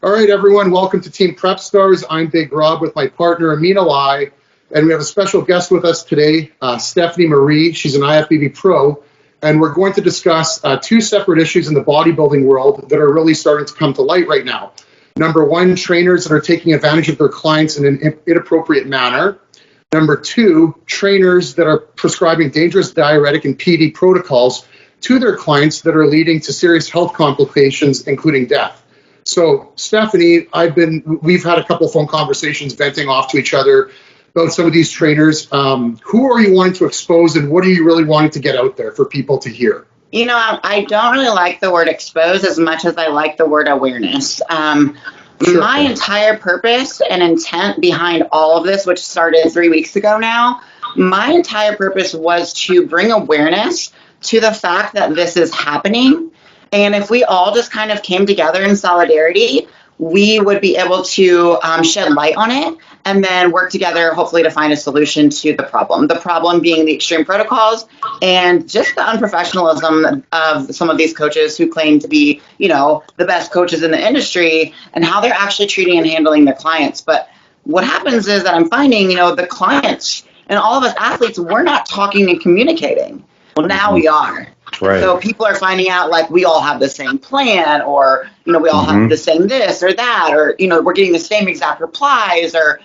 All right, everyone, welcome to Team Prep Stars. I'm Big Rob with my partner, Amin Alai, and we have a special guest with us today, Stephanie Marie. She's an IFBB pro, and we're going to discuss two separate issues in the bodybuilding world that are really starting to come to light right now. Number one, trainers that are taking advantage of their clients in an inappropriate manner. Number two, trainers that are prescribing dangerous diuretic and PD protocols to their clients that are leading to serious health complications, including death. So, Stephanie, we've had a couple of phone conversations venting off to each other about some of these trainers. Who are you wanting to expose, and what are you really wanting to get out there for people to hear? You know, I don't really like the word expose as much as I like the word awareness. Sure. My entire purpose and intent behind all of this, which started 3 weeks ago now, my entire purpose was to bring awareness to the fact that this is happening. And if we all just kind of came together in solidarity, we would be able to shed light on it and then work together, hopefully, to find a solution to the problem. The problem being the extreme protocols and just the unprofessionalism of some of these coaches who claim to be, you know, the best coaches in the industry and how they're actually treating and handling their clients. But what happens is that I'm finding, you know, the clients and all of us athletes, we're not talking and communicating. Well, now we are. Right. So people are finding out like we all have the same plan, or, you know, we all have the same this or that, or, you know, we're getting the same exact replies, or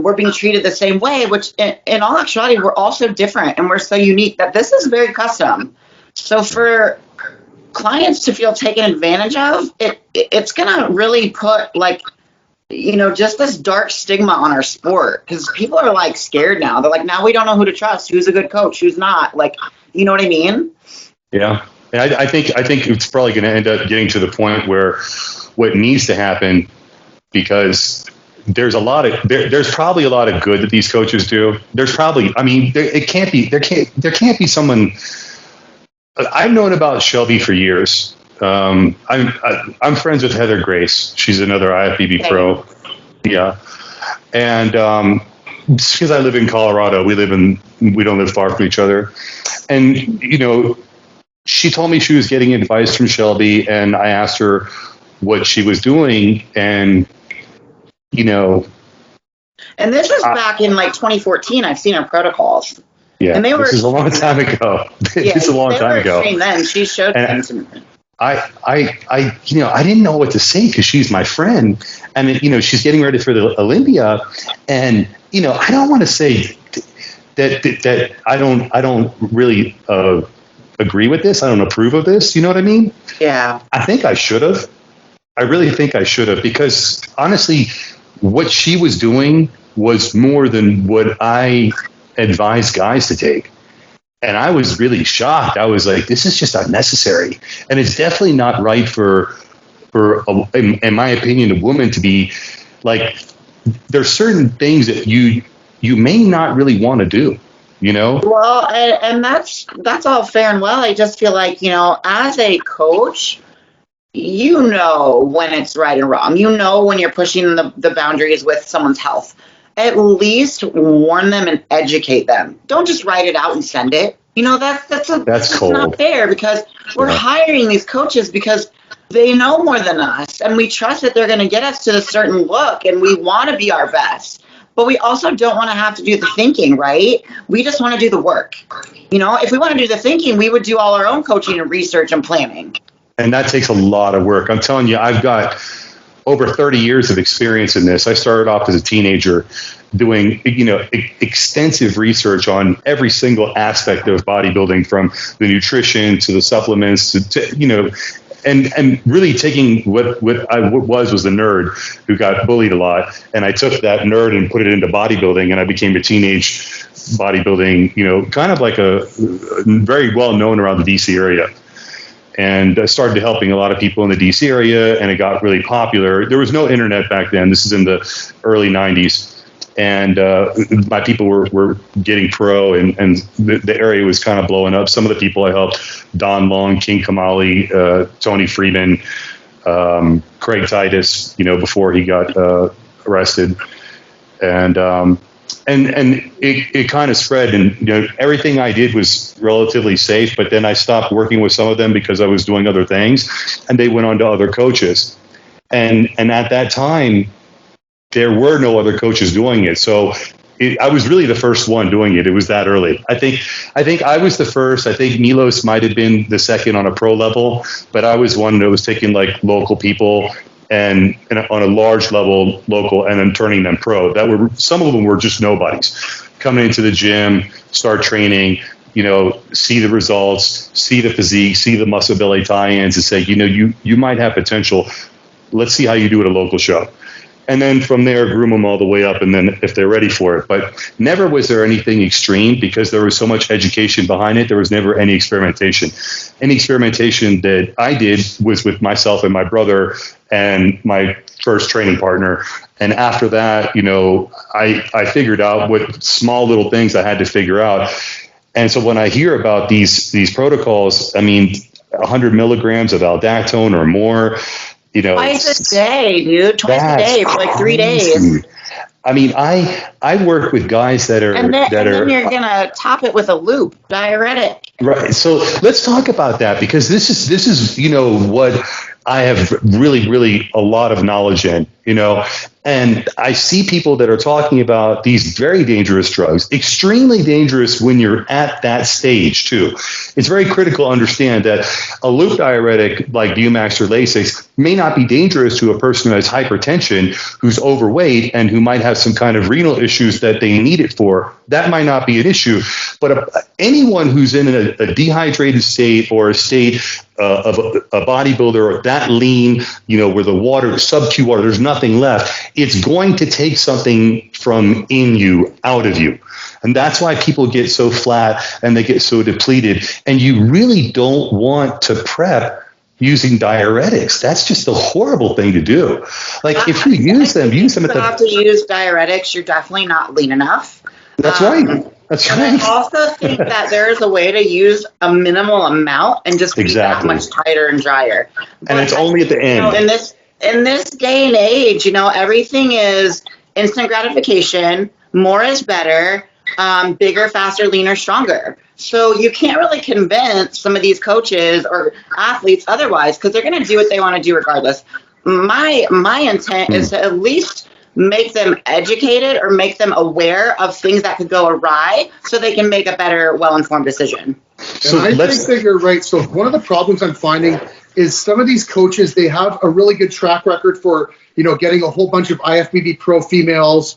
we're being treated the same way, which in all actuality, we're also different and we're so unique that this is very custom. So for clients to feel taken advantage of, it's going to really put like, you know, just this dark stigma on our sport, because people are like scared now. They're like, now we don't know who to trust, who's a good coach, who's not. Like, you know what I mean? Yeah. And I think it's probably going to end up getting to the point where what needs to happen, because there's probably a lot of good that these coaches do. There's probably, I mean, there can't be someone. I've known about Shelby for years. I'm friends with Heather Grace. She's another IFBB pro. Yeah. And just because I live in Colorado, we don't live far from each other. And, you know, she told me she was getting advice from Shelby, and I asked her what she was doing, and, you know. And this is back in like 2014. I've seen her protocols. Yeah, and this is a long time ago. It's a long time ago. Then she showed them to me. I you know, I didn't know what to say because she's my friend, and, you know, she's getting ready for the Olympia, and, you know, I don't want to say that I don't really agree with this. I don't approve of this. You know what I mean? Yeah. I think I should have. I really think I should have, because honestly, what she was doing was more than what I advise guys to take. And I was really shocked. I was like, this is just unnecessary. And it's definitely not right for in my opinion, a woman to be like, there's certain things that you may not really want to do, you know? Well, and that's all fair and well. I just feel like, you know, as a coach, you know when it's right and wrong. You know when you're pushing the boundaries with someone's health. At least warn them and educate them. Don't just write it out and send it. You know, that's cold. Not fair, because we're hiring these coaches because they know more than us, and we trust that they're going to get us to a certain look, and we want to be our best. But we also don't want to have to do the thinking, right? We just want to do the work. You know, if we want to do the thinking, we would do all our own coaching and research and planning. And that takes a lot of work. I'm telling you, I've got over 30 years of experience in this. I started off as a teenager doing, you know, extensive research on every single aspect of bodybuilding, from the nutrition to the supplements to you know, and really taking what I was the nerd who got bullied a lot, and I took that nerd and put it into bodybuilding, and I became a teenage bodybuilding, you know, kind of like a very well known around the DC area. And I started helping a lot of people in the DC area, and it got really popular. There was no internet back then. This is in the early 90s. And my people were getting pro, and the area was kind of blowing up. Some of the people I helped, Don Long, King Kamali, Tony Freeman, Craig Titus, you know, before he got arrested. And it kind of spread, and, you know, everything I did was relatively safe, but then I stopped working with some of them because I was doing other things, and they went on to other coaches. And at that time, there were no other coaches doing it. So I was really the first one doing it. It was that early. I think I was the first. I think Milos might have been the second on a pro level, but I was one that was taking like local people and on a large level local and then turning them pro. That were, some of them were just nobodies coming into the gym, start training, see the results, see the physique, see the muscle belly tie-ins, and say, you might have potential. Let's see how you do at a local show. And then from there, groom them all the way up, and then if they're ready for it. But never was there anything extreme because there was so much education behind it. There was never any experimentation. Any experimentation that I did was with myself and my brother and my first training partner. And after that, I figured out what small little things I had to figure out. And so when I hear about these protocols, 100 milligrams of aldactone or more, twice a day, dude. Twice a day for like 3 days. I work with guys that are and then you're gonna top it with a loop diuretic. Right. So let's talk about that, because this is what I have really a lot of knowledge in, and I see people that are talking about these very dangerous drugs, extremely dangerous when you're at that stage too. It's very critical to understand that a loop diuretic like Bumax or Lasix may not be dangerous to a person who has hypertension, who's overweight, and who might have some kind of renal issues that they need it for. That might not be an issue. But anyone who's in a dehydrated state or a state of a bodybuilder or that lean, where the water, sub-Q water, there's nothing left, it's going to take something from in you, out of you. And that's why people get so flat and they get so depleted. And you really don't want to prep using diuretics. That's just a horrible thing to do. Like, if you use them at the... If you have to use diuretics, you're definitely not lean enough. That's right. That's right. I also think that there is a way to use a minimal amount and just be that much tighter and drier. And it's only at the end. In this day and age, everything is instant gratification. More is better. Bigger, faster, leaner, stronger. So you can't really convince some of these coaches or athletes otherwise, because they're going to do what they want to do regardless. My intent is to at least make them educated or make them aware of things that could go awry so they can make a better, well-informed decision. So I think that you're right. So one of the problems I'm finding is some of these coaches, they have a really good track record for, getting a whole bunch of IFBB pro females,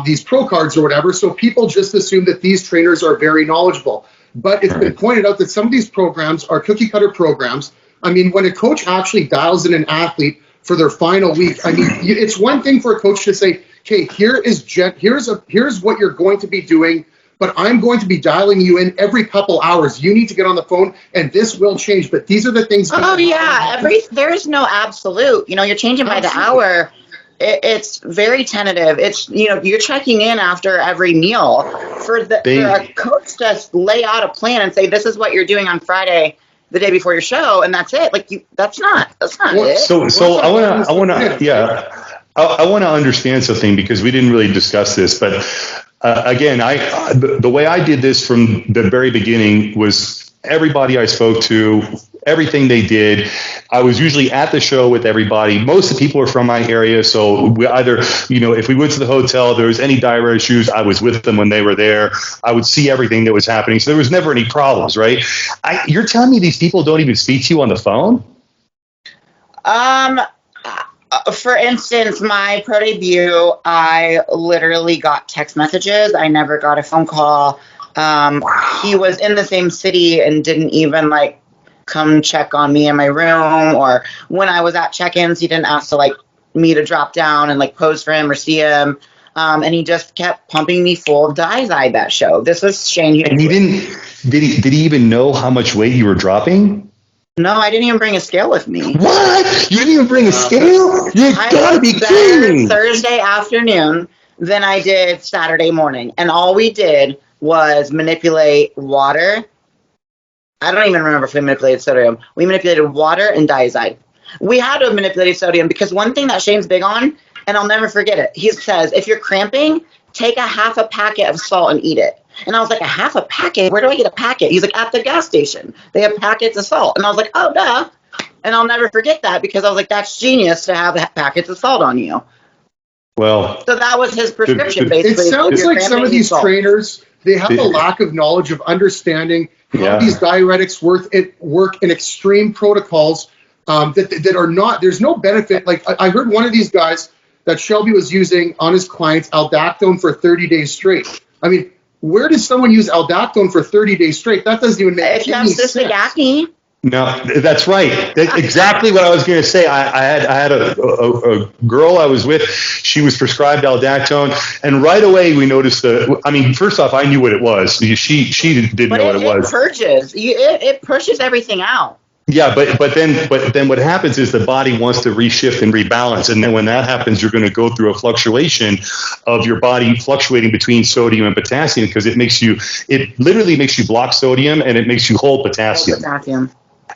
these pro cards or whatever. So people just assume that these trainers are very knowledgeable. But it's been pointed out that some of these programs are cookie cutter programs. When a coach actually dials in an athlete for their final week, it's one thing for a coach to say, okay, here's what you're going to be doing, but I'm going to be dialing you in every couple hours. You need to get on the phone, and this will change. But these are the things. There's no absolute. You're changing by the hour. It's very tentative. It's you're checking in after every meal. For a coach to lay out a plan and say, this is what you're doing on Friday, the day before your show, and that's it. That's not it. So I want to understand something, because we didn't really discuss this, but again, the way I did this from the very beginning was everybody I spoke to, everything they did, I was usually at the show with everybody. Most of the people are from my area, so we either, if we went to the hotel, there was any diarrhea issues, I was with them when they were there. I would see everything that was happening, so there was never any problems, right? You're telling me these people don't even speak to you on the phone? For instance, my pro debut, I literally got text messages. I never got a phone call. He was in the same city and didn't even come check on me in my room, or when I was at check-ins, he didn't ask to me to drop down and pose for him or see him. And he just kept pumping me full of Diazide that show. This was Shane. And he did he even know how much weight you were dropping? No, I didn't even bring a scale with me. What? You didn't even bring a scale? You gotta be kidding me. Thursday afternoon than I did Saturday morning. And all we did was manipulate water. I don't even remember if we manipulated sodium. We manipulated water and Diazide. We had to have manipulated sodium because one thing that Shane's big on, and I'll never forget it, he says, if you're cramping, take a half a packet of salt and eat it. And I was like, a half a packet? Where do I get a packet? He's like, at the gas station. They have packets of salt. And I was like, oh, duh. And I'll never forget that because I was like, that's genius to have packets of salt on you. Well, So that was his prescription, It basically. sounds like some of these salt. trainers, they have a lack of knowledge of understanding how these diuretics work in extreme protocols that are not, there's no benefit. Like I heard one of these guys that Shelby was using on his clients aldactone for 30 days straight. I mean, where does someone use aldactone for 30 days straight? That doesn't even make If you have any sense. cystic acne, no, that's right. That's exactly what I was going to say. I had a girl I was with. She was prescribed aldactone, and right away we noticed first off, I knew what it was. She didn't know what it was. It purges. It pushes everything out. Yeah, but then what happens is the body wants to reshift and rebalance, and then when that happens, you're going to go through a fluctuation of your body fluctuating between sodium and potassium because it literally makes you block sodium and it makes you hold potassium.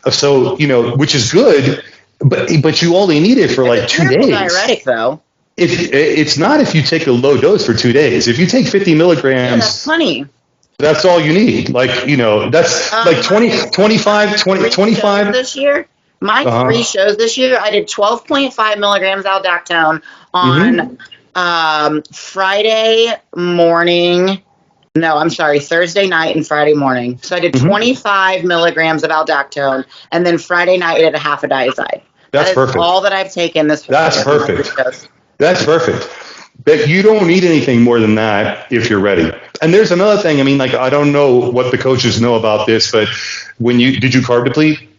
So which is good, but you only need it for like 2 days. Diuretic though. It's not if you take a low dose for 2 days. If you take 50 milligrams, that's plenty. That's all you need. That's like 25 this year. My 3 shows this year, I did 12.5 milligrams aldactone on Friday morning. No, I'm sorry, Thursday night and Friday morning. So I did 25 milligrams of aldactone, and then Friday night I did a half a diazide. That's perfect. All that I've taken this. That's perfect. That's perfect. But you don't need anything more than that if you're ready. And there's another thing. I mean, I don't know what the coaches know about this, but did you carb deplete?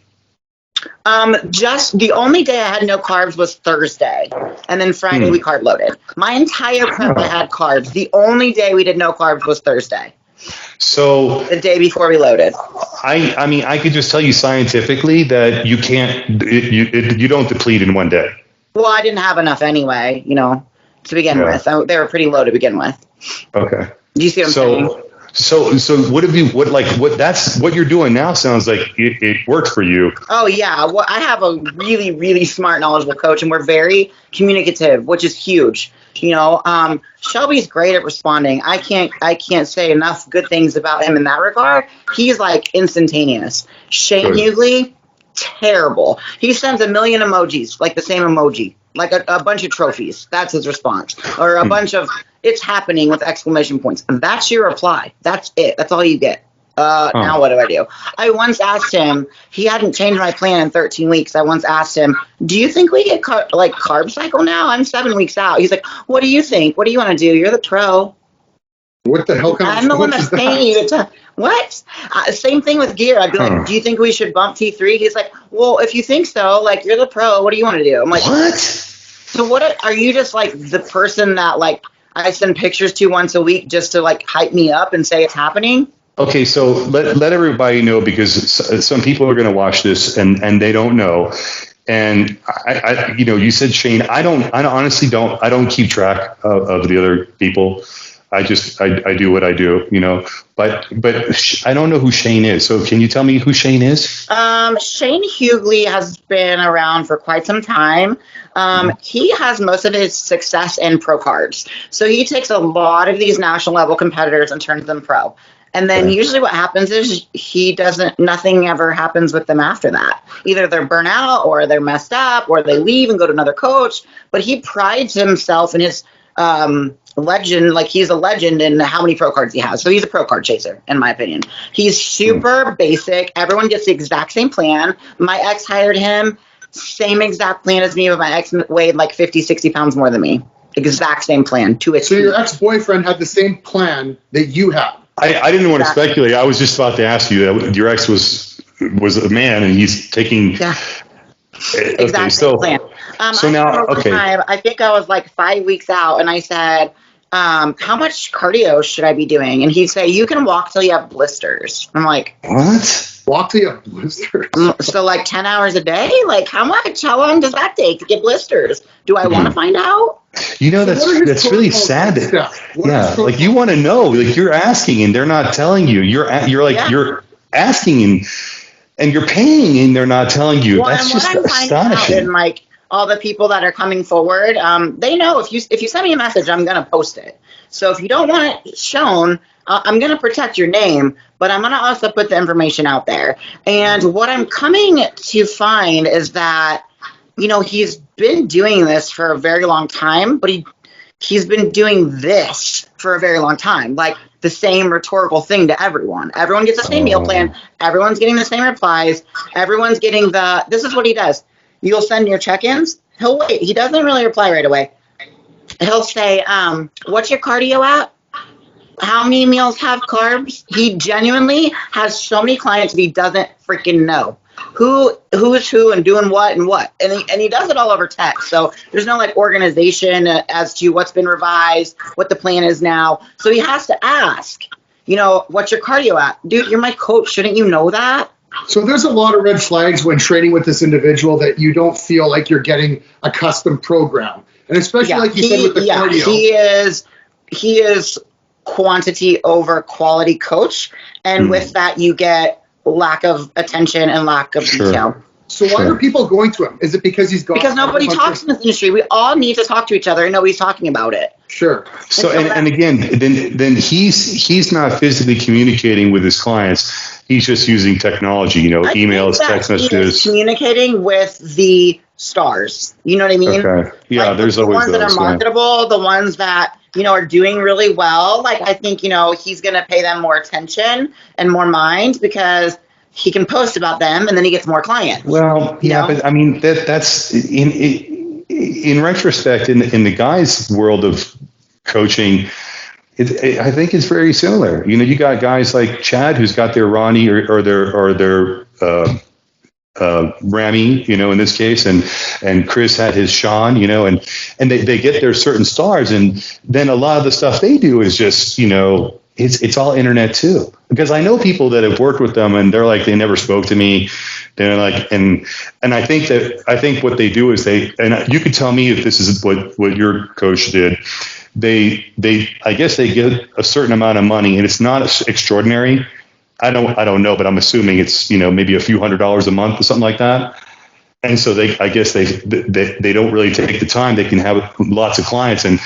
Just the only day I had no carbs was Thursday, and then Friday we carb loaded. My entire prep I had carbs. The only day we did no carbs was Thursday. So the day before we loaded. I mean, I could just tell you scientifically that you can't, you don't deplete in 1 day. Well, I didn't have enough anyway, to begin with. They were pretty low to begin with. Okay. Do you see what I'm saying? So what you're doing now sounds like it worked for you. Oh yeah. Well, I have a really, really smart, knowledgeable coach, and we're very communicative, which is huge. Shelby's great at responding. I can't say enough good things about him in that regard. He's like instantaneous. Shane Hughley, terrible. He sends a million emojis, like the same emoji, like a bunch of trophies. That's his response. Or a bunch of, it's happening with exclamation points. And that's your reply. That's it. That's all you get. Now what do? I once asked him, he hadn't changed my plan in 13 weeks. I once asked him, do you think we get carb cycle now? I'm 7 weeks out. He's like, what do you think? What do you want to do? You're the pro. What the hell I'm the one that's paying you to what? Same thing with gear. I'd be like, do you think we should bump T3? He's like, well, if you think so, you're the pro. What do you want to do? I'm like, what? So what are you just like the person that I send pictures to once a week just to hype me up and say it's happening? Okay, so let everybody know, because some people are going to watch this and they don't know. And I you said Shane. I honestly don't keep track of the other people. I do what I do, but I don't know who Shane is. So can you tell me who Shane is? Shane Hughley has been around for quite some time. He has most of his success in pro cards. So he takes a lot of these national level competitors and turns them pro. And then usually what happens is nothing ever happens with them after that. Either they're burnt out or they're messed up or they leave and go to another coach. But he prides himself in his legend, he's a legend in how many pro cards he has. So he's a pro card chaser, in my opinion. He's super basic. Everyone gets the exact same plan. My ex hired him, same exact plan as me, but my ex weighed 50, 60 pounds more than me. Exact same plan to a T. So your ex-boyfriend had the same plan that you had. I didn't want to speculate. I was just about to ask you that your ex was a man and he's taking. Yeah. Exactly. So plan. So now, I think I was 5 weeks out, and I said, how much cardio should I be doing? And he'd say, you can walk till you have blisters. I'm like, what? Walk till you have blisters? So 10 hours a day? How much? How long does that take to get blisters? Do I want to find out? That's really sad. You want to know, you're asking and they're not telling you. You're asking and you're paying and they're not telling you. Well, that's just astonishing. And all the people that are coming forward, they know if you send me a message, I'm going to post it. So if you don't want it shown, I'm going to protect your name, but I'm going to also put the information out there. And what I'm coming to find is that, you know, he's been doing this for a very long time, but he's been doing this for a very long time. Like the same rhetorical thing to everyone. Everyone gets the same meal plan. Everyone's getting the same replies. Everyone's getting this is what he does. You'll send your check-ins. He'll wait. He doesn't really reply right away. He'll say, what's your cardio at? How many meals have carbs? He genuinely has so many clients that he doesn't freaking know who is who and doing what and what. And he does it all over text. So there's no like organization as to what's been revised, what the plan is now. So he has to ask, you know, what's your cardio at? Dude, you're my coach. Shouldn't you know that? So there's a lot of red flags when training with this individual that you don't feel like you're getting a custom program. And especially like you said with the cardio. He is quantity over quality coach. And with that, you get lack of attention and lack of detail. So why are people going to him? Is it because he's got... Because nobody talks in this industry. We all need to talk to each other and nobody's talking about it. Sure. So and again, then he's not physically communicating with his clients. He's just using technology, you know, emails, text messages. He's communicating with the stars. You know what I mean? Okay. Yeah, like there's always the ones that are marketable, the ones that, you know, are doing really well. Like, I think, you know, he's going to pay them more attention and more mind because he can post about them and then he gets more clients. Well, yeah, but I mean, that's in retrospect, in the guys' world of coaching, I think it's very similar. You know, you got guys like Chad who's got their Ronnie or their Rami, you know, in this case, and Chris had his Sean, you know, and they get their certain stars, and then a lot of the stuff they do is just, you know, it's all internet too. Because I know people that have worked with them and they're like, they never spoke to me. They're like, and I think what they do is and you could tell me if this is what your coach did. I guess they get a certain amount of money, and it's not extraordinary. I don't know, but I'm assuming it's, you know, maybe a few $100s a month or something like that. And so I guess they don't really take the time. They can have lots of clients and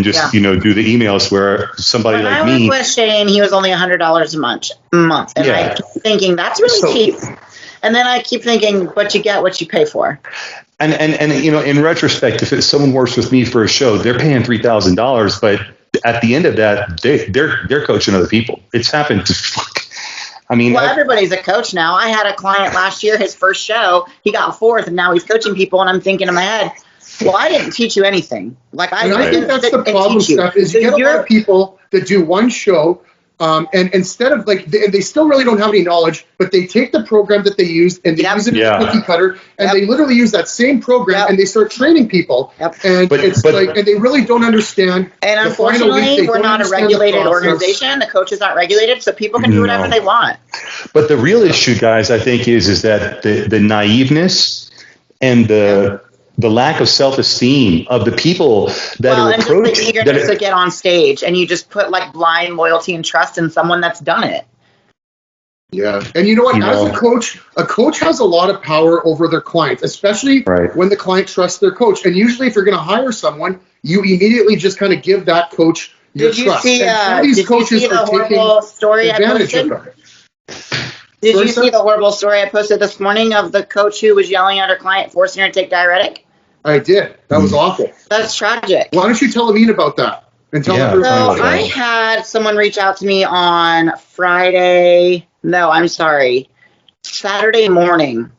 just, you know, do the emails where somebody like me. I was with Shane, he was only $100 a month. And I keep thinking that's really cheap. And then I keep thinking, but you get what you pay for. And you know, in retrospect, if someone works with me for a show, they're paying $3,000, but at the end of that, they're coaching other people. It's happened to I mean, well, everybody's a coach now. I had a client last year, his first show, he got 4th, and now he's coaching people, and I'm thinking in my head, well, I didn't teach you anything. Like I think that's the problem, Steph, is you get a lot of people that do one show, and instead of like, they still really don't have any knowledge, but they take the program that they used and they use it as a cookie cutter, and they literally use that same program and they start training people. And and they really don't understand. And unfortunately, we're not a regulated organization. The coaches aren't regulated, so people can do whatever they want. But the real issue, guys, I think is that the naiveness and the lack of self-esteem of the people that are approaching. And just the eagerness to get on stage, and you just put like blind loyalty and trust in someone that's done it. Yeah, and you know what? As a coach has a lot of power over their clients, especially when the client trusts their coach. And usually, if you're going to hire someone, you immediately just kind of give that coach your trust. Did you see the horrible story I posted? Did you see the horrible story I posted this morning of the coach who was yelling at her client, forcing her to take diuretic? I did. That was awful. That's tragic. Why don't you tell Amin about that? And tell her. So I had someone reach out to me on Saturday morning.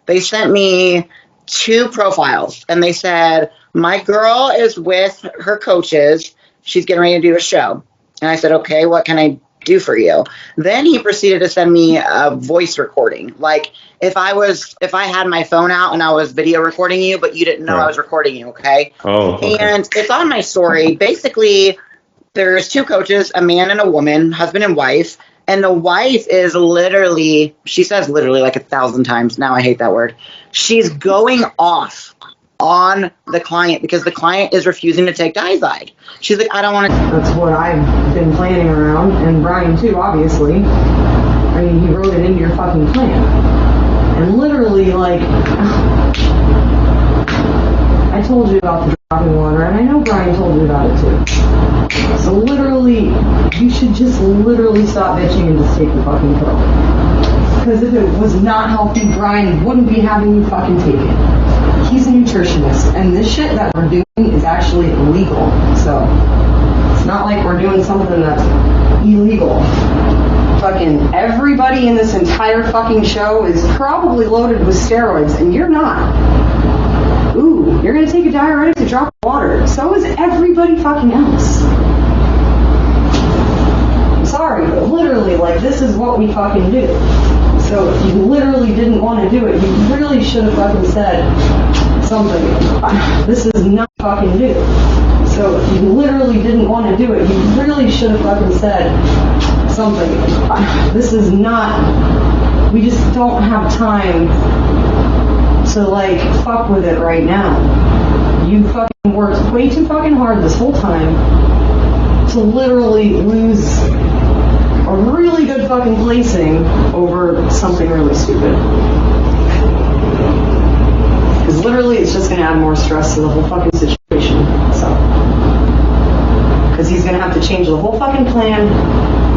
They sent me 2 profiles, and they said, my girl is with her coaches. She's getting ready to do a show. And I said, okay, what can I do for you? Then he proceeded to send me a voice recording. Like if I had my phone out and I was video recording you, but you didn't know I was recording you, okay? And it's on my story. Basically, there's 2 coaches, a man and a woman, husband and wife. And the wife is she says literally like 1,000 times. Now I hate that word. She's going off on the client because the client is refusing to take Diazide. She's like, I don't want to. That's what I've been planning around, and Brian too, obviously. I mean, he wrote it into your fucking plan. And literally, like, I told you about the dropping water, and I know Brian told you about it too. So literally, you should should just literally stop bitching and just take the fucking pill. Because if it was not healthy, Brian wouldn't be having you fucking take it. He's a nutritionist, and this shit that we're doing is actually illegal. So it's not like we're doing something that's illegal. Fucking everybody in this entire fucking show is probably loaded with steroids, and you're not. Ooh, you're gonna take a diuretic to drop water. So is everybody fucking else. I'm sorry, but literally, like, this is what we fucking do. So if you literally didn't want to do it, you really should have fucking said something. This is not fucking do. So if you literally didn't want to do it, you really should have fucking said something. This is not, we just don't have time to, like, fuck with it right now. You fucking worked way too fucking hard this whole time to literally lose a really good fucking placing over something really stupid. Because literally it's just going to add more stress to the whole fucking situation. So, because he's going to have to change the whole fucking plan.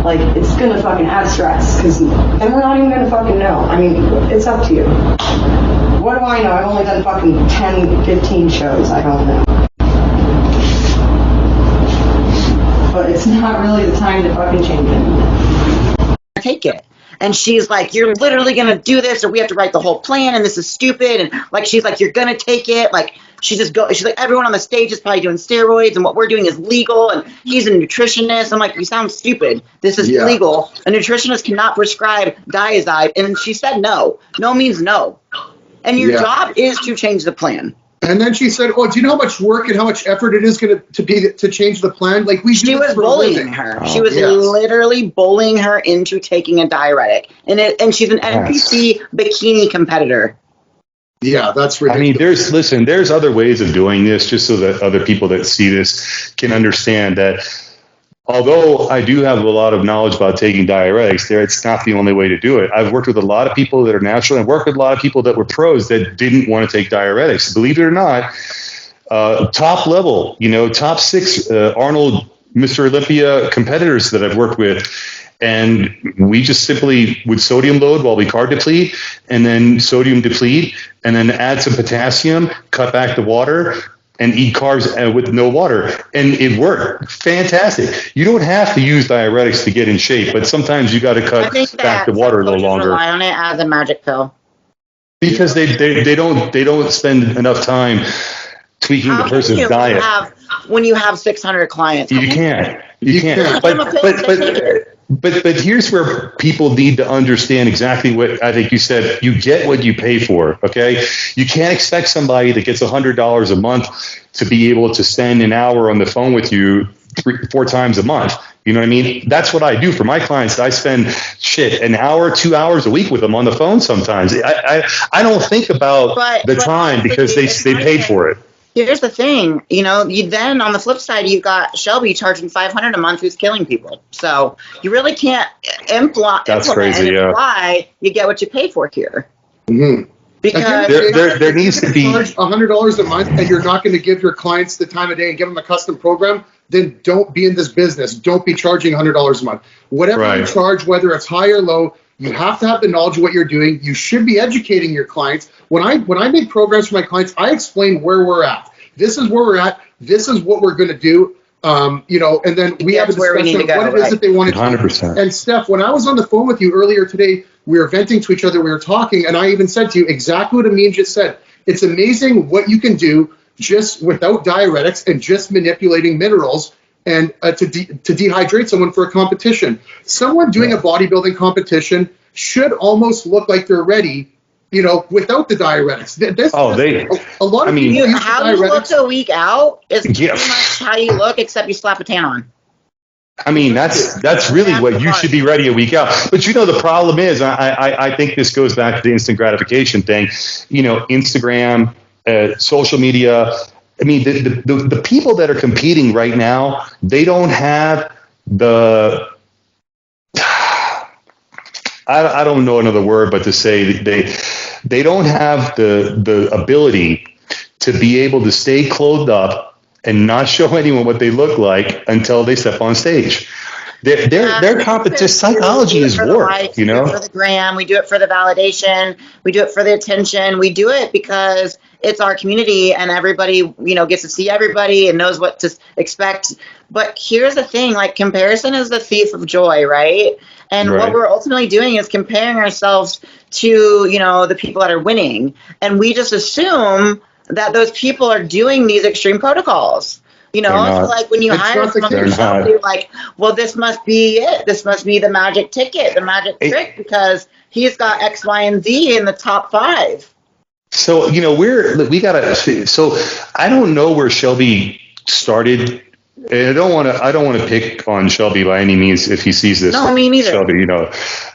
Like, it's going to fucking add stress. And we're not even going to fucking know. I mean, it's up to you. What do I know? I've only done fucking 10, 15 shows. I don't know. But it's not really the time to fucking change it. Take it. And she's like, you're literally going to do this, or we have to write the whole plan, and this is stupid. And like, she's like, you're going to take it. Like, she's like, everyone on the stage is probably doing steroids, and what we're doing is legal, and he's a nutritionist. I'm like, you sound stupid. This is illegal. A nutritionist cannot prescribe Diazide. And she said no. No means no. And your job is to change the plan. And then she said, "Oh, do you know how much work and how much effort it is going to be to change the plan? Like she was bullying her. She was literally bullying her into taking a diuretic, and she's an NPC bikini competitor." Yeah, that's ridiculous. I mean, there's other ways of doing this, just so that other people that see this can understand that. Although I do have a lot of knowledge about taking diuretics, it's not the only way to do it. I've worked with a lot of people that are natural, and worked with a lot of people that were pros that didn't want to take diuretics. Believe it or not, top level, top 6 Arnold, Mr. Olympia competitors that I've worked with, and we just simply would sodium load while we carb deplete, and then sodium deplete, and then add some potassium, cut back the water, and eat carbs with no water. And it worked. Fantastic. You don't have to use diuretics to get in shape, but sometimes you got to cut back the water a little longer. Rely on it as a magic pill. Because they don't spend enough time tweaking the person's diet. When you have 600 clients. You can't. But here's where people need to understand exactly what I think you said. You get what you pay for, okay? You can't expect somebody that gets $100 a month to be able to spend an hour on the phone with you 3-4 times a month. You know what I mean? That's what I do for my clients. I spend an hour, 2 hours a week with them on the phone sometimes. I don't think about the time because they paid for it. Here's the thing, you then on the flip side, you've got Shelby charging $500 a month who's killing people. So you really can't implement why you get what you pay for here. Mm-hmm. Because there needs to be $100 a month, and you're not going to give your clients the time of day and give them a custom program. Then don't be in this business. Don't be charging $100 a month. Whatever you charge, whether it's high or low, you have to have the knowledge of what you're doing. You should be educating your clients. When I make programs for my clients, I explain where we're at. This is where we're at. This is what we're going to do. And then we have a discussion of what it is that they want to do. 100%. And Steph, when I was on the phone with you earlier today, we were venting to each other. We were talking, and I even said to you exactly what Amin just said. It's amazing what you can do just without diuretics and just manipulating minerals and to dehydrate someone for a competition. Someone doing a bodybuilding competition should almost look like they're ready, without the diuretics. A lot of people use how diuretics. You look a week out is pretty much how you look, except you slap a tan on. I mean, that's really what you should be ready a week out. But the problem is, I think this goes back to the instant gratification thing. Instagram, social media. I mean, the people that are competing right now, they don't have the. I don't know another word, but to say they don't have the ability to be able to stay clothed up and not show anyone what they look like until they step on stage. Their competition psychology is warped, We do it for the gram, we do it for the validation, we do it for the attention, we do it because it's our community and everybody, gets to see everybody and knows what to expect. But here's the thing, like, comparison is the thief of joy, right? And what we're ultimately doing is comparing ourselves to, the people that are winning. And we just assume that those people are doing these extreme protocols. So like when you hire someone, you're like, well, this must be it. This must be the magic ticket, the magic trick, because he's got X, Y, and Z in the top 5. So, so I don't know where Shelby started. And I don't want to pick on Shelby by any means if he sees this. No, me neither. Shelby,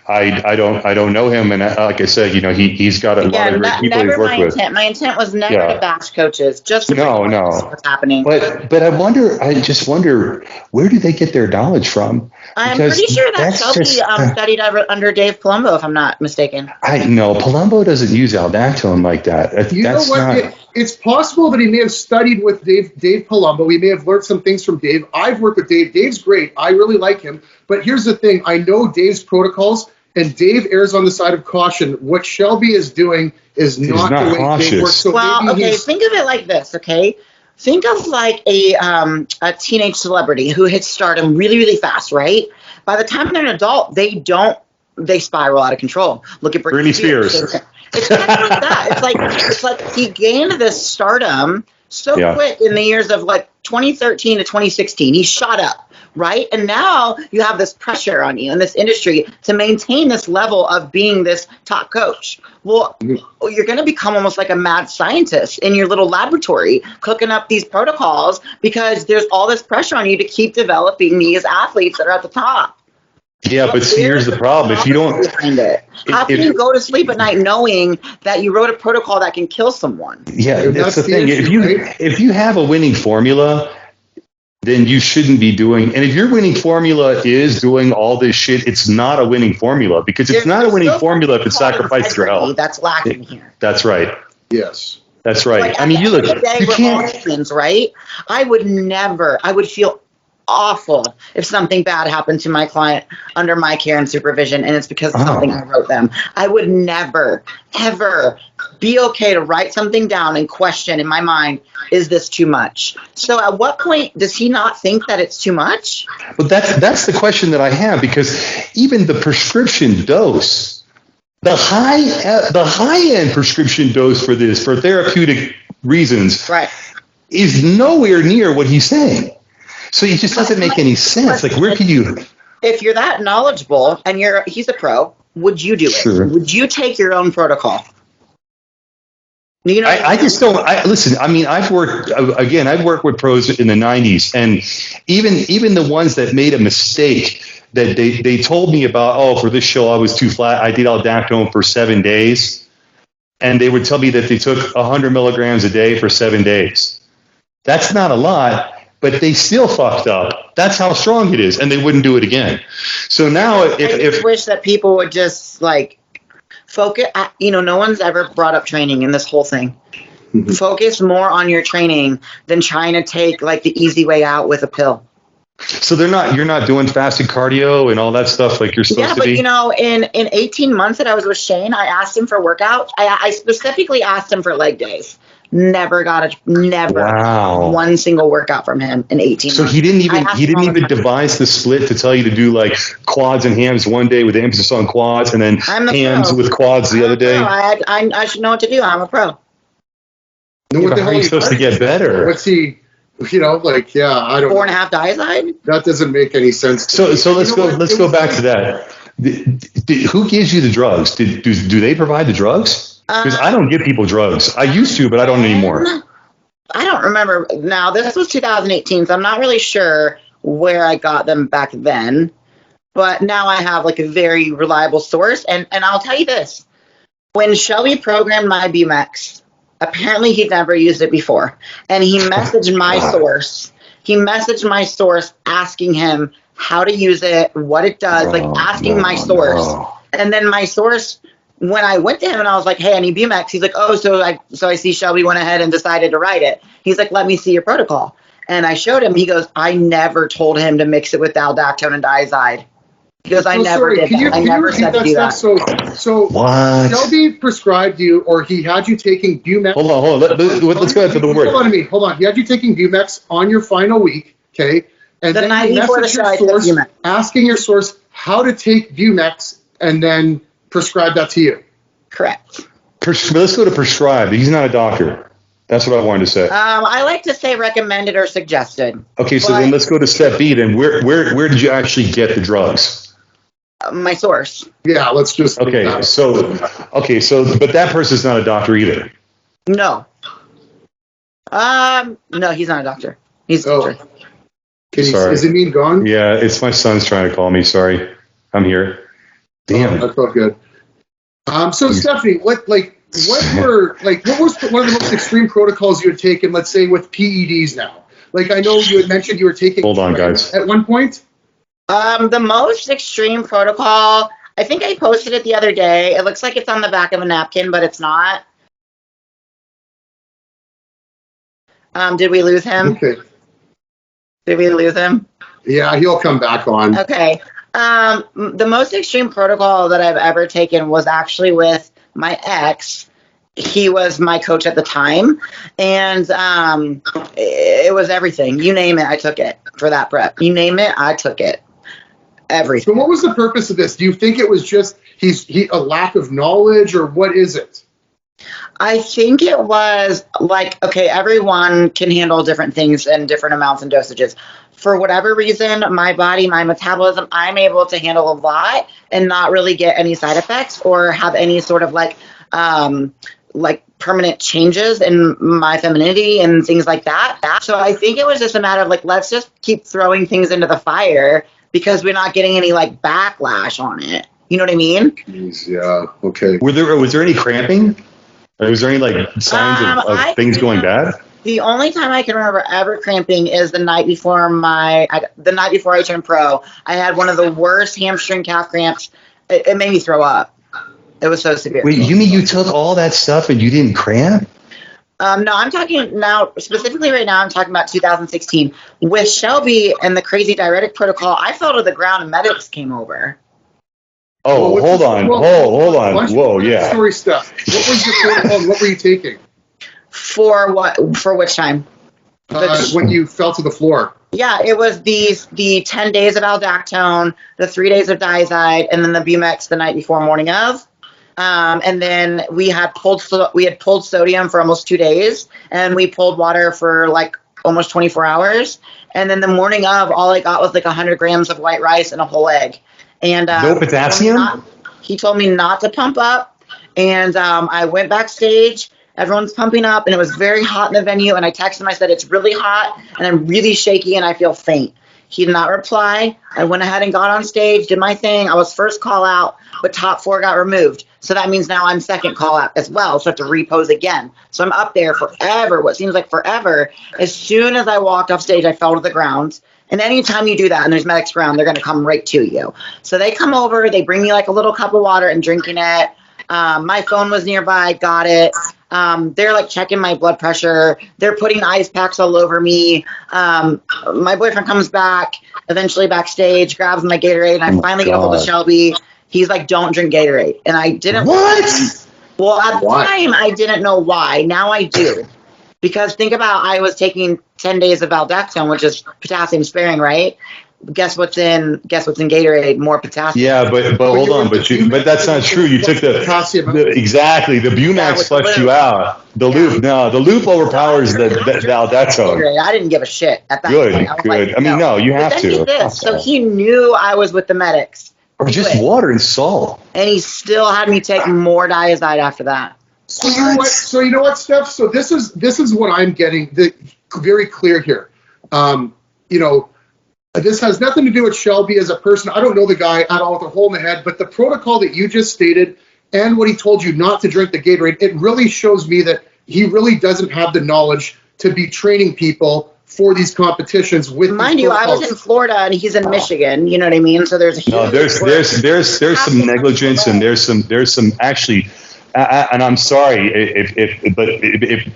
I don't know him, and like I said, he's got a lot of great people he's worked with. My intent was never to bash coaches, just to no. what's happening. But I just wonder, where do they get their knowledge from? I'm pretty sure that Shelby studied under Dave Palumbo, if I'm not mistaken. I know Palumbo doesn't use aldactone like that. Know what? It's possible that he may have studied with Dave Palumbo. We may have learned some things from Dave. I've worked with Dave. Dave's great. I really like him. But here's the thing. I know Dave's protocols, and Dave errs on the side of caution. What Shelby is doing is not the way cautious. Dave works. So think of it like this, okay? Think of like a teenage celebrity who hits stardom really, really fast, right? By the time they're an adult, they spiral out of control. Look at Britney Spears. It's kind of like that. It's like he gained this stardom so quick in the years of like 2013 to 2016. He shot up, right? And now you have this pressure on you in this industry to maintain this level of being this top coach. Well, you're going to become almost like a mad scientist in your little laboratory, cooking up these protocols because there's all this pressure on you to keep developing these athletes that are at the top. Yeah, but see, here's the problem. If you don't, how can you go to sleep at night knowing that you wrote a protocol that can kill someone? Yeah, that's the thing. If you have a winning formula, then you shouldn't be doing. And if your winning formula is doing all this shit, it's not a winning formula, because it's not a winning formula if it sacrifices your health. That's lacking here. That's right. Yes. That's right. Like, I mean, you can't. Humans, right? I would feel awful if something bad happened to my client under my care and supervision, and it's because of something I wrote them. I would never, ever be okay to write something down and question in my mind, is this too much? So at what point does he not think that it's too much? Well, that's the question that I have, because even the prescription dose, the high end prescription dose for this, for therapeutic reasons, right, is nowhere near what he's saying. So it just doesn't make any sense. Like, where can you? If you're that knowledgeable and he's a pro, would you do it? Sure. Would you take your own protocol? I just don't. Listen. I mean, I've worked with pros in the '90s, and even the ones that made a mistake that they told me about. Oh, for this show, I was too flat. I did aldactone for 7 days, and they would tell me that they took 100 milligrams a day for 7 days. That's not a lot. But they still fucked up. That's how strong it is, and they wouldn't do it again. So now, I wish that people would just like focus. No one's ever brought up training in this whole thing. Mm-hmm. Focus more on your training than trying to take like the easy way out with a pill. So you're not doing fasted cardio and all that stuff like you're supposed to be? Yeah, but in 18 months that I was with Shane, I asked him for workouts. I specifically asked him for leg days. Never one single workout from him in 18 months. So he didn't even devise the split to tell you to do like quads and hams one day with the emphasis on quads, and then hams with quads the other day. I should know what to do. I'm a pro. How are you supposed to get better? What's he? I don't 4.5 diazide. That doesn't make any sense. So let's go back to that. Who gives you the drugs? Do they provide the drugs? Because I don't give people drugs. I used to, but I don't anymore. I don't remember. Now, this was 2018, so I'm not really sure where I got them back then. But now I have like a very reliable source. And I'll tell you this. When Shelby programmed my BMX, apparently he'd never used it before. And he messaged my source. He messaged my source asking him how to use it, what it does, asking my source. And then my source, when I went to him and I was like, hey, I need BMX, he's like, oh, so I see Shelby went ahead and decided to write it. He's like, let me see your protocol. And I showed him. He goes, I never told him to mix it with Aldactone and Diazide. He goes, I never did that. I never said to do that. So What? Shelby prescribed you, or he had you taking Bumex. Hold on. Let's go ahead to the word. Hold on. He had you taking Bumex on your final week, okay? And The then night you before the messaged show, I your took source, Bumex. asking your source how to take Bumex, and then prescribe that to you. Correct. Let's go to prescribed. He's not a doctor. That's what I wanted to say. I like to say recommended or suggested. Okay, so then let's go to step B. Then where did you actually get the drugs? My source. Yeah, let's just. Okay, so but that person's not a doctor either. No. No, he's not a doctor. He's a teacher. Sorry. Is it mean gone? Yeah, it's my son's trying to call me. Sorry, I'm here. Damn. Oh, that felt good. So Stephanie, what was one of the most extreme protocols you had taken? Let's say with PEDs now. Like I know you had mentioned you were taking. Hold on, guys. At one point. The most extreme protocol, I think I posted it the other day. It looks like it's on the back of a napkin, but it's not. Did we lose him? Okay. Did we lose him? Yeah, he'll come back on. Okay. The most extreme protocol that I've ever taken was actually with my ex. He was my coach at the time, and it was everything. You name it, I took it for that prep. You name it, I took it. Everything. So what was the purpose of this? Do you think it was just a lack of knowledge, or what is it? I think it was like, okay, everyone can handle different things in different amounts and dosages. For whatever reason, my body, my metabolism, I'm able to handle a lot and not really get any side effects or have any sort of like permanent changes in my femininity and things like that. So I think it was just a matter of like, let's just keep throwing things into the fire because we're not getting any like backlash on it. You know what I mean? Jeez, yeah. Okay. Was there any cramping? Or was there any like signs of things going bad? The only time I can remember ever cramping is the night before I turned pro. I had one of the worst hamstring calf cramps. It made me throw up. It was so severe. Wait, you mean you took all that stuff and you didn't cramp? No, I'm talking now, specifically right now, I'm talking about 2016. With Shelby and the crazy diuretic protocol, I fell to the ground and medics came over. Oh, hold on. Whoa, yeah. Story stuff. What was your protocol and what were you taking? For what? For which time? When you fell to the floor. Yeah, it was the 10 days of Aldactone, the 3 days of Diazide, and then the Bumex the night before morning of. And then we had pulled sodium for almost 2 days, and we pulled water for like almost 24 hours. And then the morning of, all I got was like 100 grams of white rice and a whole egg. And no potassium? He told me not to pump up. And I went backstage. Everyone's pumping up, and it was very hot in the venue. And I texted him. I said, it's really hot, and I'm really shaky, and I feel faint. He did not reply. I went ahead and got on stage, did my thing. I was first call out, but top 4 got removed. So that means now I'm second call out as well. So I have to repose again. So I'm up there forever, what seems like forever. As soon as I walked off stage, I fell to the ground. And anytime you do that and there's medics around, they're going to come right to you. So they come over, they bring me like a little cup of water and drinking it. My phone was nearby, got it. They're like checking my blood pressure. They're putting ice packs all over me. My boyfriend comes back, eventually backstage, grabs my Gatorade, and I finally get a hold of Shelby. He's like, don't drink Gatorade. And I didn't. What? Well, at the time, I didn't know why. Now I do. Because think about, I was taking 10 days of Aldactone, which is potassium sparing, right? Guess what's in Gatorade? More potassium. Yeah, but hold on, but that's not true. You took exactly the Bumex flushed you out. The loop overpowers the Aldactone. I didn't give a shit at that point. Good. Like, I mean, no, you have to. So he knew I was with the medics. Or just water and salt. And he still had me take more Diazide after that. So you know what, Steph? So this is what I'm getting very clear here. This has nothing to do with Shelby as a person. I don't know the guy at all with a hole in the head, but the protocol that you just stated and what he told you not to drink the Gatorade, it really shows me that he really doesn't have the knowledge to be training people for these competitions with. Mind you, I was in Florida and he's in Michigan. You know what I mean? So there's there's some negligence and there's some actually, and I'm sorry if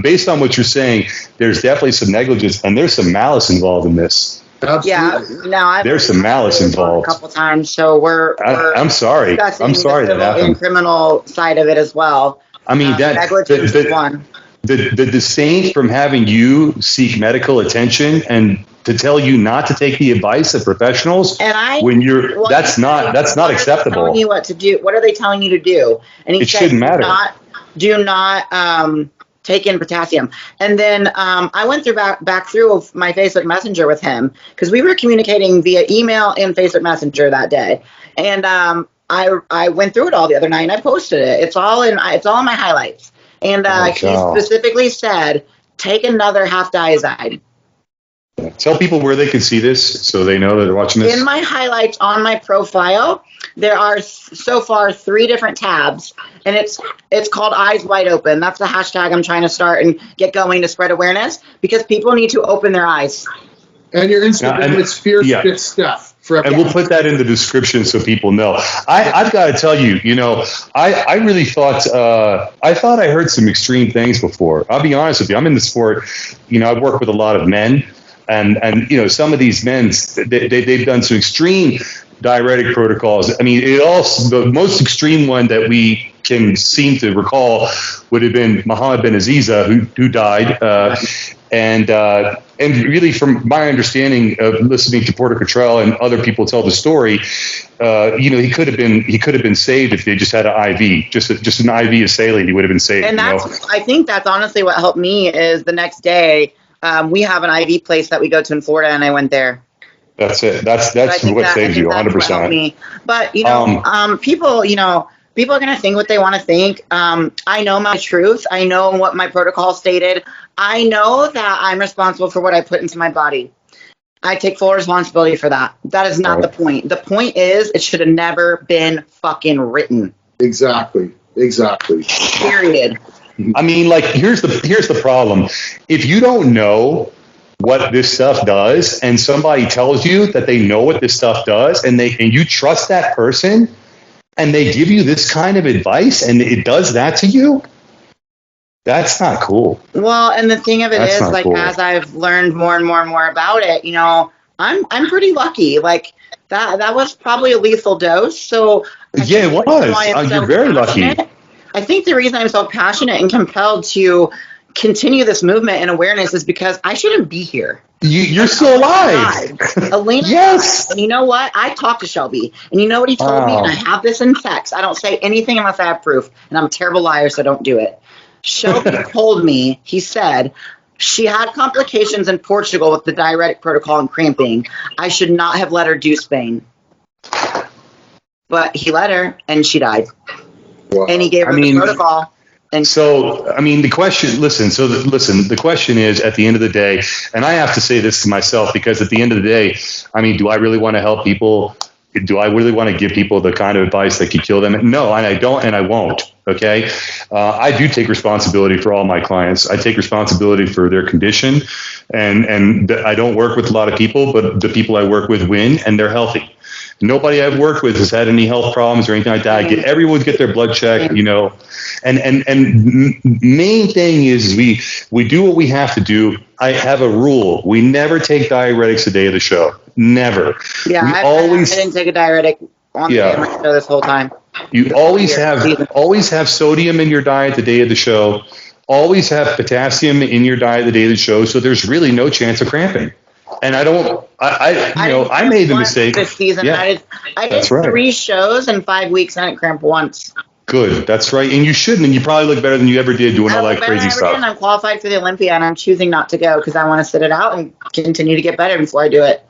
based on what you're saying, there's definitely some negligence and there's some malice involved in this. Absolutely. Yeah, no, There's some malice involved. a couple times, so I'm sorry. discussing I'm sorry the that civil and happened. criminal side of it as well. I mean, Negligence is one. the disdain from having you seek medical attention and to tell you not to take the advice of professionals And I, when you're well, that's not what are they telling acceptable. you what to do? What are they telling you to do? And he It said, shouldn't matter. Do not take in potassium. And then I went back through my Facebook Messenger with him because we were communicating via email and Facebook Messenger that day. And I went through it all the other night and I posted it. It's all in my highlights. And he specifically said, take another half diazide. Tell people where they can see this so they know that they're watching this. In my highlights on my profile, there are so far 3 different tabs, and it's called Eyes Wide Open. That's the hashtag I'm trying to start and get going to spread awareness because people need to open their eyes. And your Instagram, it's Fierce yeah. Fit Steph. And we'll put that in the description so people know. I've got to tell you, I really thought I heard some extreme things before. I'll be honest with you. I'm in the sport. I've worked with a lot of men, and some of these men, they've done some extreme diuretic protocols. I mean, the most extreme one that we can seem to recall would have been Muhammad bin Aziza, who died. And really, from my understanding of listening to Porter Cottrell and other people tell the story, he could have been saved if they just had an IV, just an IV of saline. He would have been saved. And I think that's honestly what helped me. Is the next day we have an IV place that we go to in Florida, and I went there. That's it. That's what saves you, 100%. But people are going to think what they want to think. I know my truth. I know what my protocol stated. I know that I'm responsible for what I put into my body. I take full responsibility for that. That is not the point. The point is it should have never been fucking written. Exactly. Period. I mean, here's the problem. If you don't know what this stuff does and somebody tells you that they know what this stuff does and you trust that person, and they give you this kind of advice and it does that to you, that's not cool. Well, and the thing of it is, cool. as I've learned more and more and more about it, I'm pretty lucky. That was probably a lethal dose. So yeah, it was. You're very lucky. I think the reason I'm so passionate and compelled to continue this movement and awareness is because I shouldn't be here. You're still alive. Elena. Yes. And you know what? I talked to Shelby, and you know what he told me? And I have this in text. I don't say anything unless I have proof, and I'm a terrible liar, so don't do it. Shelby told me, he said, she had complications in Portugal with the diuretic protocol and cramping. I should not have let her do Spain. But he let her, and she died. Wow. And he gave her the protocol. And so, I mean, the question is, at the end of the day, and I have to say this to myself, because at the end of the day, I mean, do I really want to help people? Do I really want to give people the kind of advice that could kill them? No, and I don't, and I won't. Okay. I do take responsibility for all my clients. I take responsibility for their condition, and I don't work with a lot of people, but the people I work with win, and they're healthy. Nobody I've worked with has had any health problems or anything like that. Everyone get their blood checked, and main thing is we do what we have to do. I have a rule. We never take diuretics the day of the show. Never. Yeah, I didn't take a diuretic on the day of my show this whole time. You always have sodium in your diet the day of the show. Always have potassium in your diet the day of the show. So there's really no chance of cramping. And I made the mistake this season. Yeah, I did 3 shows in 5 weeks and I didn't cramp once. Good, that's right. And you shouldn't. And you probably look better than you ever did doing all that crazy stuff. And I'm qualified for the Olympia, and I'm choosing not to go because I want to sit it out and continue to get better before I do it.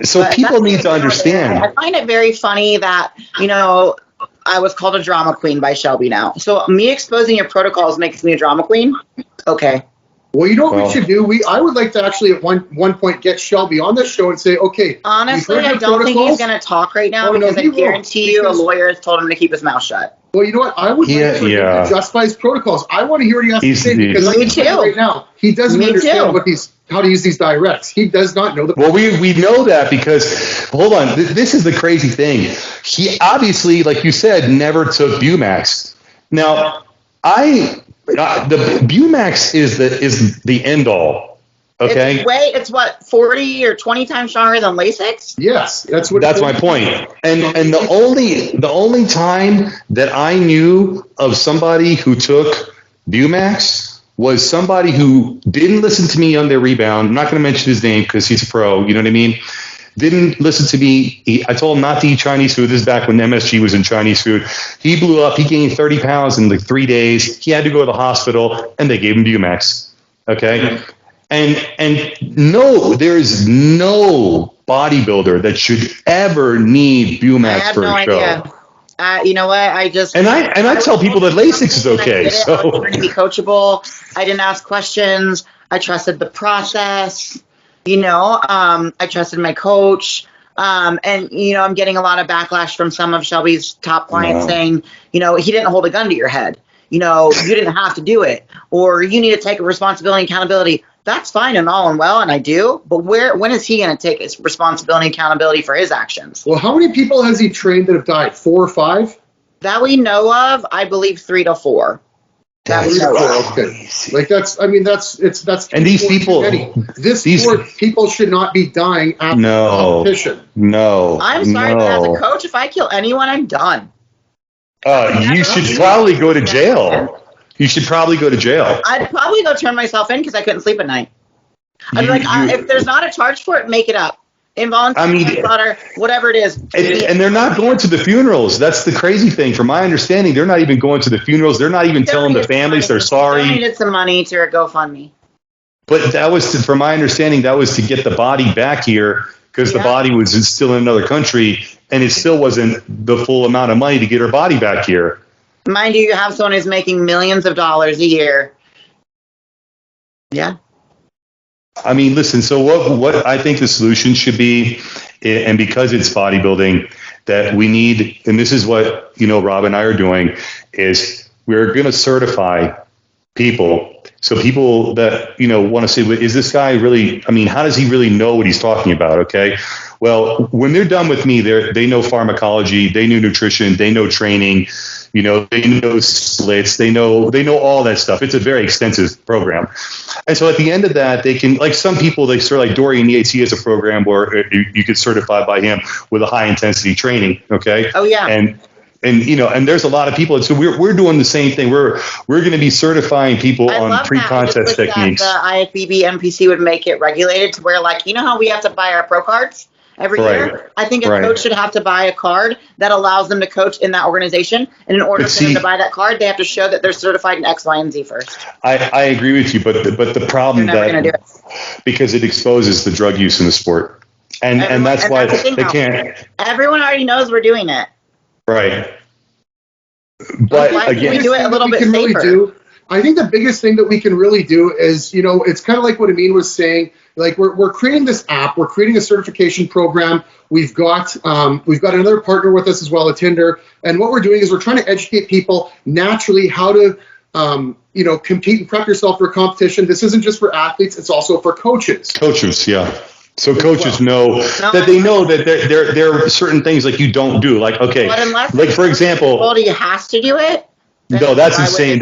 So people need to understand. I find it very funny that I was called a drama queen by Shelby now. So me exposing your protocols makes me a drama queen. Okay. Well, you know what we should do? I would like to actually at one point get Shelby on the show and say, okay. Honestly, I don't think he's going to talk right now because I guarantee you a lawyer has told him to keep his mouth shut. Well, you know what? I would like to justify his protocols. I want to hear what he has to say because right now he doesn't understand how to use these diuretics. He does not know the. Well, we know that because hold on, this is the crazy thing. He obviously, like you said, never took Bumax. Now, I The Bumax is the end all. Okay. It's what, 40 or 20 times stronger than Lasix? Yes, that's my point. And the only time that I knew of somebody who took Bumax was somebody who didn't listen to me on their rebound. I'm not going to mention his name because he's a pro. You know what I mean? Didn't listen to me. I told him not to eat Chinese food. This is back when MSG was in Chinese food. He blew up. He gained 30 pounds in like 3 days. He had to go to the hospital, and they gave him Bumax. Okay. And no, there's no bodybuilder that should ever need Bumax for a show. Idea. You know what? I tell people that Lasix is okay. So I was trying to be coachable. I didn't ask questions. I trusted the process. I trusted my coach. And I'm getting a lot of backlash from some of Shelby's top clients saying, he didn't hold a gun to your head. You didn't have to do it, or you need to take responsibility and accountability. That's fine and all and well, and I do. But when is he going to take his responsibility and accountability for his actions? Well, how many people has he trained that have died? 4 or 5? That we know of, I believe 3 to 4. That we know of. Okay. Like that's. And these people, people should not be dying after competition. No. I'm sorry, but as a coach, if I kill anyone, I'm done. You should probably go to jail. You should probably go to jail. I'd probably go turn myself in because I couldn't sleep at night. I'd be like, if there's not a charge for it, make it up. Involuntary slaughter, whatever it is. And they're not going to the funerals. That's the crazy thing. From my understanding, they're not even going to the funerals. They're not even telling the families they're sorry. They needed some money to a GoFundMe. But that was, from my understanding, that was to get the body back here because the body was still in another country, and it still wasn't the full amount of money to get her body back here. Mind you have someone who's making millions of dollars a year. Yeah. I mean, listen, so what I think the solution should be, and because it's bodybuilding, that we need, and this is what, Rob and I are doing, is we're going to certify people. So people that, want to say, is this guy really, how does he really know what he's talking about? Okay. Well, when they're done with me, they know pharmacology, they know nutrition, they know training, they know splits, they know all that stuff. It's a very extensive program. And so at the end of that, they can, like some people, they sort of like Dorian Yates, he has a program where you get certified by him with a high intensity training. Okay. Oh yeah. And there's a lot of people. So we're doing the same thing. We're going to be certifying people on pre-contest techniques. The IFBB NPC would make it regulated to where, like, how we have to buy our pro cards every year? I think a coach should have to buy a card that allows them to coach in that organization. And in order for them to buy that card, they have to show that they're certified in X, Y, and Z first. I agree with you, but the problem because it exposes the drug use in the sport. And that's why they can't. Everyone already knows we're doing it. Right. But again, we do it a little bit safer. I think the biggest thing that we can really do is, it's kind of like what Amin was saying. Like we're creating this app, we're creating a certification program. We've got another partner with us as well at Tinder. And what we're doing is we're trying to educate people naturally how to, compete and prep yourself for a competition. This isn't just for athletes; it's also for coaches. Coaches, yeah. So coaches know that they know that there are certain things like you don't do. Like, okay, like for example, he has to do it. No, that's insane.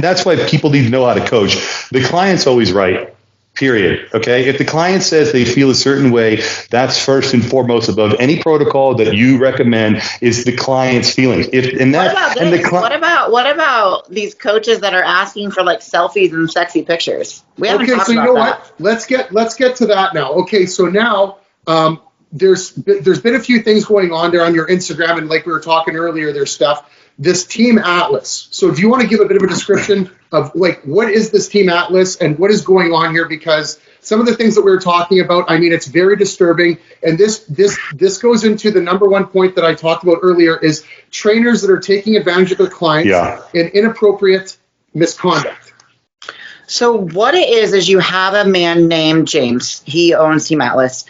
That's why people need to know how to coach. The client's always right. Period. Okay. If the client says they feel a certain way, that's first and foremost above any protocol that you recommend is the client's feelings. What about these coaches that are asking for like selfies and sexy pictures? We haven't talked about that. Let's get to that now. Okay. So now, there's been a few things going on there on your Instagram, and like we were talking earlier, there's stuff. This Team Atlas. So do you want to give a bit of a description of like what is this Team Atlas and what is going on here? Because some of the things that we were talking about, it's very disturbing. And this goes into the number one point that I talked about earlier is trainers that are taking advantage of their clients in inappropriate misconduct. So what it is you have a man named James. He owns Team Atlas.